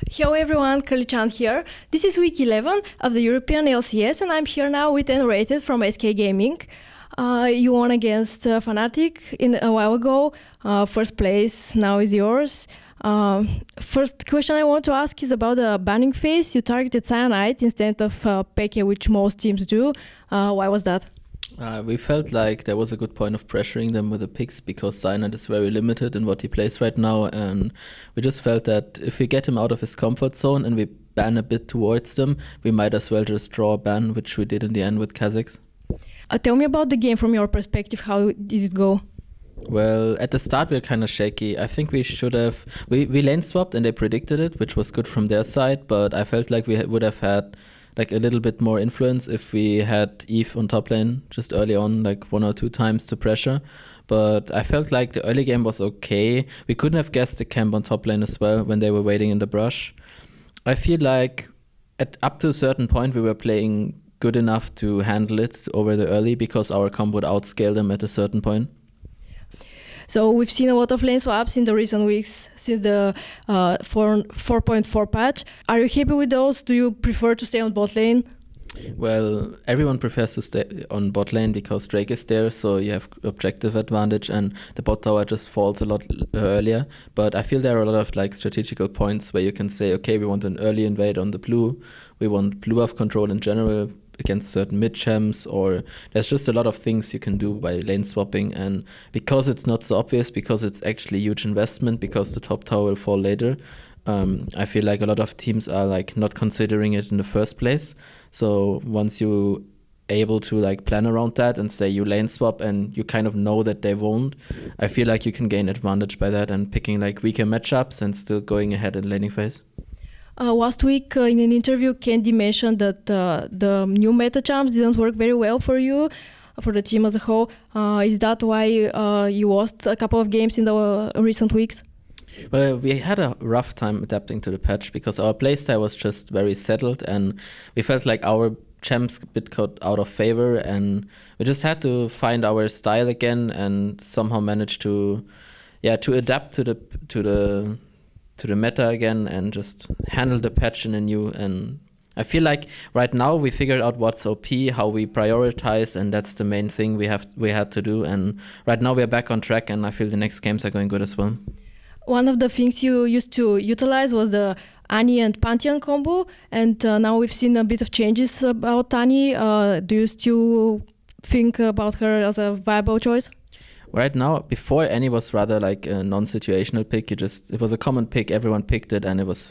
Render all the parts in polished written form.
Hello everyone, Curly Chan here. This is week 11 of the European LCS and I'm here now with nRated from SK Gaming. You won against Fnatic a while ago. First place now is yours. First question I want to ask is about the banning phase. You targeted Cyanide instead of Peke, which most teams do. Why was that? We felt like there was a good point of pressuring them with the picks because Cyanide is very limited in what he plays right now, and we just felt that if we get him out of his comfort zone and we ban a bit towards them, we might as well just draw a ban, which we did in the end with Kazakhs. Tell me about the game from your perspective. How did it go? Well, at the start we were kind of shaky. I think we should have... We lane swapped and they predicted it, which was good from their side, but I felt like we would have had like a little bit more influence if we had Eve on top lane just early on, like 1 or 2 times to pressure. But I felt like the early game was okay. We couldn't have guessed the camp on top lane as well when they were waiting in the brush. I feel like up to a certain point we were playing good enough to handle it over the early because our comp would outscale them at a certain point. So we've seen a lot of lane swaps in the recent weeks since the 4.4 patch. Are you happy with those? Do you prefer to stay on bot lane? Well, everyone prefers to stay on bot lane because Drake is there, so you have objective advantage and the bot tower just falls a lot earlier. But I feel there are a lot of like strategical points where you can say, okay, we want an early invade on the blue, we want blue buff control in general against certain mid champs, or there's just a lot of things you can do by lane swapping. And because it's not so obvious, because it's actually a huge investment, because the top tower will fall later, I feel like a lot of teams are like not considering it in the first place. So once you able to like plan around that and say you lane swap and you kind of know that they won't, I feel like you can gain advantage by that and picking like weaker matchups and still going ahead in laning phase. Last week in an interview, Candy mentioned that the new meta champs didn't work very well for you, for the team as a whole. Is that why you lost a couple of games in the recent weeks? Well, we had a rough time adapting to the patch because our playstyle was just very settled and we felt like our champs a bit got out of favor, and we just had to find our style again and somehow manage to adapt to the meta again and just handle the patch in a new. And I feel like right now we figured out what's OP, how we prioritize, and that's the main thing we had to do. And right now we're back on track, and I feel the next games are going good as well. One of the things you used to utilize was the Annie and Pantheon combo, and now we've seen a bit of changes about Annie. Do you still think about her as a viable choice? Right now, before Annie was rather like a non-situational pick. It was a common pick, everyone picked it, and it was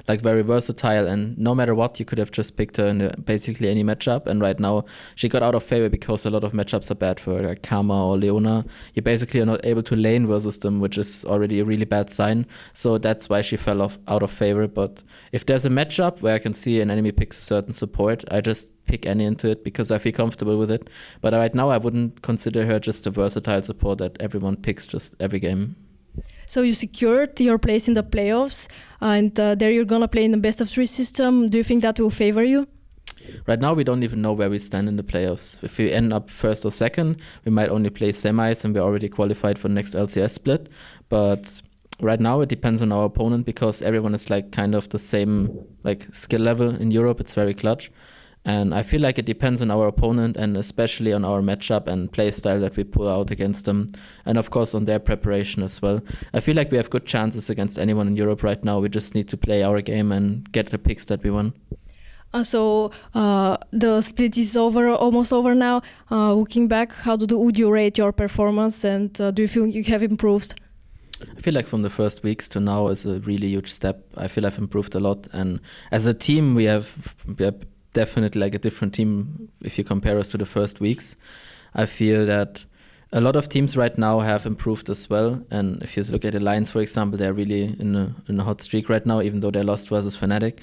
like very versatile, and no matter what, you could have just picked her in basically any matchup. And right now, she got out of favor because a lot of matchups are bad for her, like Karma or Leona. You basically are not able to lane versus them, which is already a really bad sign. So that's why she fell out of favor. But if there's a matchup where I can see an enemy picks a certain support, I just pick Annie into it because I feel comfortable with it. But right now, I wouldn't consider her just a versatile support that everyone picks just every game. So you secured your place in the playoffs, and there you're gonna play in the best of 3 system. Do you think that will favor you? Right now, we don't even know where we stand in the playoffs. If we end up first or second, we might only play semis, and we're already qualified for the next LCS split. But right now, it depends on our opponent because everyone is like kind of the same like skill level in Europe. It's very clutch. And I feel like it depends on our opponent and especially on our matchup and playstyle that we pull out against them. And of course on their preparation as well. I feel like we have good chances against anyone in Europe right now. We just need to play our game and get the picks that we want. So the split is almost over now. Looking back, would you rate your performance, and do you feel you have improved? I feel like from the first weeks to now is a really huge step. I feel I've improved a lot. And as a team, we have definitely like a different team if you compare us to the first weeks. I feel that a lot of teams right now have improved as well, and if you look at Alliance, for example, they're really in a hot streak right now, even though they lost versus Fnatic.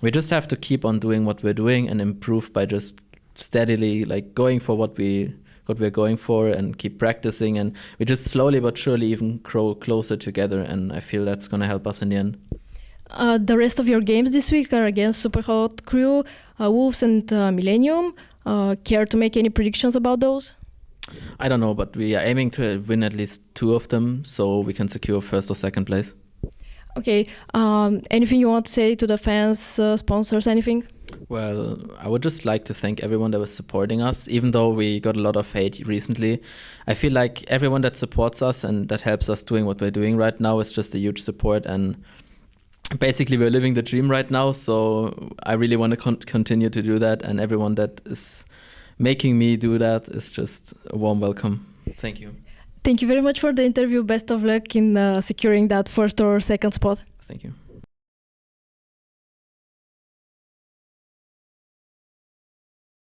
We just have to keep on doing what we're doing and improve by just steadily like going for what we're going for and keep practicing, and we just slowly but surely even grow closer together, and I feel that's going to help us in the end. The rest of your games this week are against Superhot Crew, Wolves and Millennium. Care to make any predictions about those? I don't know, but we are aiming to win at least 2 of them so we can secure first or second place. Okay. Anything you want to say to the fans, sponsors, anything? Well, I would just like to thank everyone that was supporting us, even though we got a lot of hate recently. I feel like everyone that supports us and that helps us doing what we're doing right now is just a huge support, and basically we're living the dream right now, so I really want to continue to do that, and everyone that is making me do that is just a warm welcome. Thank you. Thank you very much for the interview. Best of luck in securing that first or second spot. Thank you.